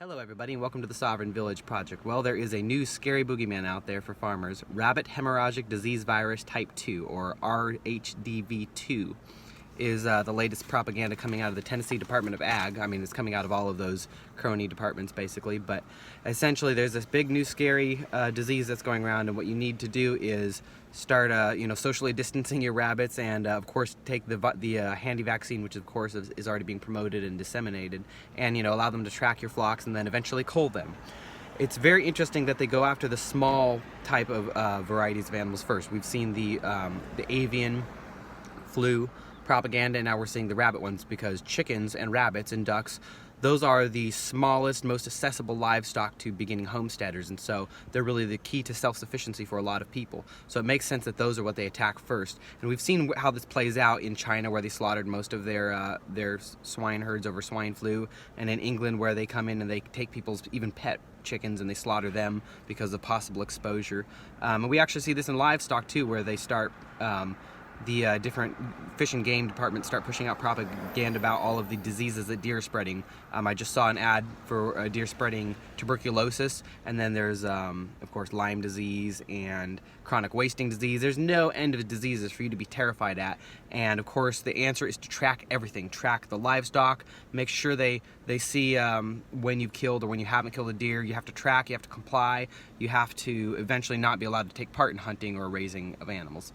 Hello everybody and welcome to the Sovereign Village Project. Well, there is a new scary boogeyman out there for farmers. Rabbit hemorrhagic disease virus type 2, or RHDV2, is the latest propaganda coming out of the Tennessee Department of Ag. I mean, it's coming out of all of those crony departments basically, but essentially there's this big new scary disease that's going around, and what you need to do is start socially distancing your rabbits, and of course take the handy vaccine, which of course is already being promoted and disseminated, and allow them to track your flocks and then eventually cull them. It's very interesting that they go after the small type of varieties of animals first. We've seen the avian flu propaganda, and now we're seeing the rabbit ones, because chickens and rabbits and ducks, those are the smallest, most accessible livestock to beginning homesteaders, and so they're really the key to self-sufficiency for a lot of people. So it makes sense that those are what they attack first. And we've seen how this plays out in China, where they slaughtered most of their swine herds over swine flu, and in England, where they come in and they take people's even pet chickens and they slaughter them because of possible exposure. And we actually see this in livestock too, where they start the different fish and game departments start pushing out propaganda about all of the diseases that deer are spreading. I just saw an ad for deer spreading tuberculosis, and then there's of course Lyme disease and chronic wasting disease. There's no end of diseases for you to be terrified at, and of course the answer is to track everything. Track the livestock, make sure they see when you've killed or when you haven't killed a deer. You have to track, you have to comply, you have to eventually not be allowed to take part in hunting or raising of animals.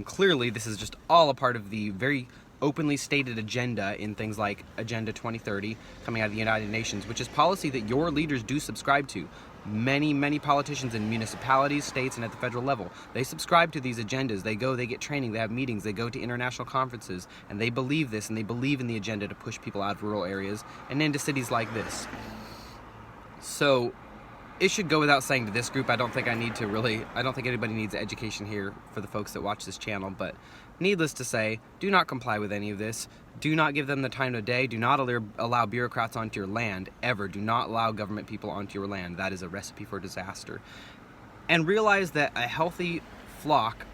Clearly, this is just all a part of the very openly stated agenda in things like Agenda 2030 coming out of the United Nations, which is policy that your leaders do subscribe to. Many politicians in municipalities, states, and at the federal level, they subscribe to these agendas. They go, they get training, they have meetings, they go to international conferences, and they believe this, and they believe in the agenda to push people out of rural areas and into cities like this. So it should go without saying to this group, I don't think anybody needs education here for the folks that watch this channel, but needless to say, do not comply with any of this. Do not give them the time of day. Do not allow bureaucrats onto your land, ever. Do not allow government people onto your land. That is a recipe for disaster. And realize that a healthy flock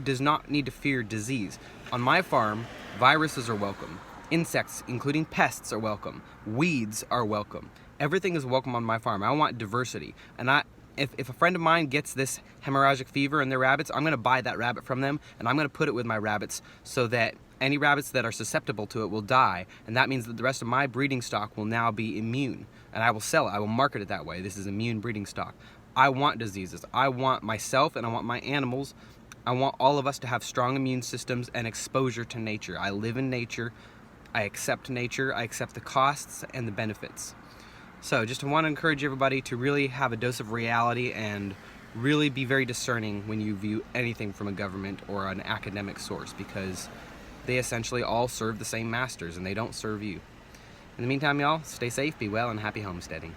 does not need to fear disease. On my farm, viruses are welcome. Insects, including pests, are welcome. Weeds are welcome. Everything is welcome on my farm. I want diversity. And if a friend of mine gets this hemorrhagic fever in their rabbits, I'm going to buy that rabbit from them, and I'm going to put it with my rabbits so that any rabbits that are susceptible to it will die. And that means that the rest of my breeding stock will now be immune. And I will sell it. I will market it that way. This is immune breeding stock. I want diseases. I want myself, and I want my animals. I want all of us to have strong immune systems and exposure to nature. I live in nature. I accept nature. I accept the costs and the benefits. So just want to encourage everybody to really have a dose of reality and really be very discerning when you view anything from a government or an academic source, because they essentially all serve the same masters and they don't serve you. In the meantime, y'all, stay safe, be well, and happy homesteading.